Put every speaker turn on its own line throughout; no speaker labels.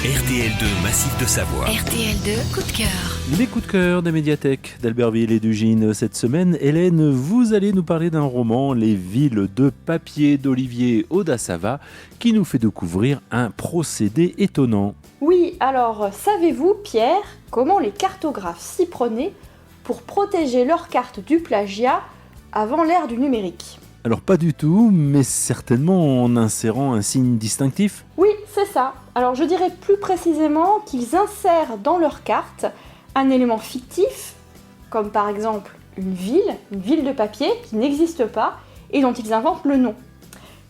RTL2 Massif de Savoie.
RTL2 coup de cœur.
Les coups de cœur des médiathèques d'Albertville et d'Ugine. Cette semaine, Hélène, vous allez nous parler d'un roman, Les villes de papier d'Olivier Audasava, qui nous fait découvrir un procédé étonnant.
Oui, alors savez-vous, Pierre, comment les cartographes s'y prenaient pour protéger leurs cartes du plagiat avant l'ère du numérique?
Alors pas du tout, mais certainement en insérant un signe distinctif.
Oui, c'est ça. Alors je dirais plus précisément qu'ils insèrent dans leur carte un élément fictif, comme par exemple une ville de papier qui n'existe pas et dont ils inventent le nom.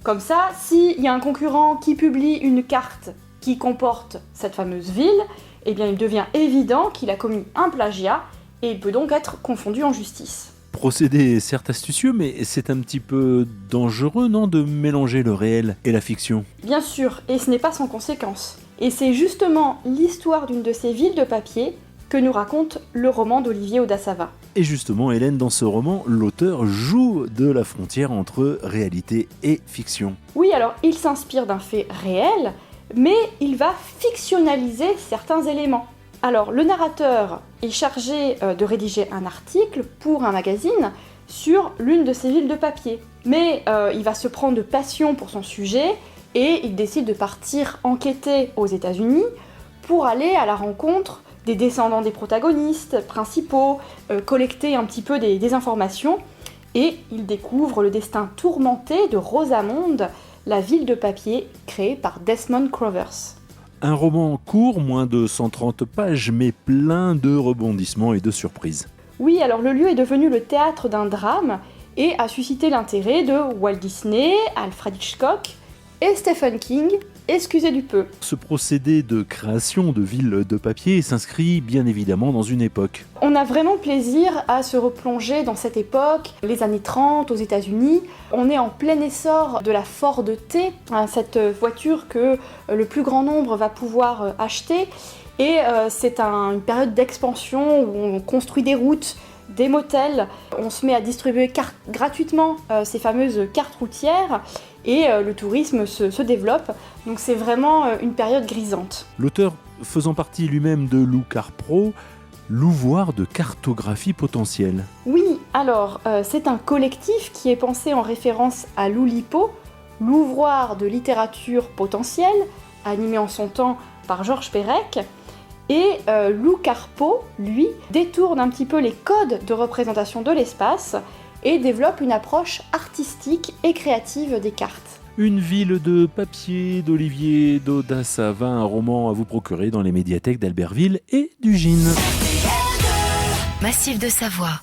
Comme ça, s'il y a un concurrent qui publie une carte qui comporte cette fameuse ville, eh bien il devient évident qu'il a commis un plagiat et il peut donc être confondu en justice.
Procédé certes astucieux, mais c'est un petit peu dangereux, non, de mélanger le réel et la fiction?
Bien sûr, et ce n'est pas sans conséquence. Et c'est justement l'histoire d'une de ces villes de papier que nous raconte le roman d'Olivier Audasava.
Et justement, Hélène, dans ce roman, l'auteur joue de la frontière entre réalité et fiction.
Oui, alors il s'inspire d'un fait réel, mais il va fictionnaliser certains éléments. Alors, le narrateur est chargé de rédiger un article pour un magazine sur l'une de ces villes de papier. Mais il va se prendre de passion pour son sujet et il décide de partir enquêter aux États-Unis pour aller à la rencontre des descendants des protagonistes principaux, collecter un petit peu des informations, et il découvre le destin tourmenté de Rosamonde, la ville de papier créée par Desmond Crovers.
Un roman court, moins de 130 pages, mais plein de rebondissements et de surprises.
Oui, alors le lieu est devenu le théâtre d'un drame et a suscité l'intérêt de Walt Disney, Alfred Hitchcock et Stephen King, excusez du peu.
Ce procédé de création de villes de papier s'inscrit bien évidemment dans une époque.
On a vraiment plaisir à se replonger dans cette époque, les années 30 aux États-Unis. On est en plein essor de la Ford T, cette voiture que le plus grand nombre va pouvoir acheter. Et c'est une période d'expansion où on construit des routes, des motels, on se met à distribuer gratuitement ces fameuses cartes routières et le tourisme se développe. Donc c'est vraiment une période grisante.
L'auteur faisant partie lui-même de Loucarpro, Louvoire de cartographie potentielle.
Oui, alors c'est un collectif qui est pensé en référence à l'Oulipo, l'ouvroir de littérature potentielle, animé en son temps par Georges Perec. Et Loucarpo, lui, détourne un petit peu les codes de représentation de l'espace et développe une approche artistique et créative des cartes.
Une ville de papier d'Olivier Audasava, un roman à vous procurer dans les médiathèques d'Albertville et d'Ugine.
Massif de Savoie.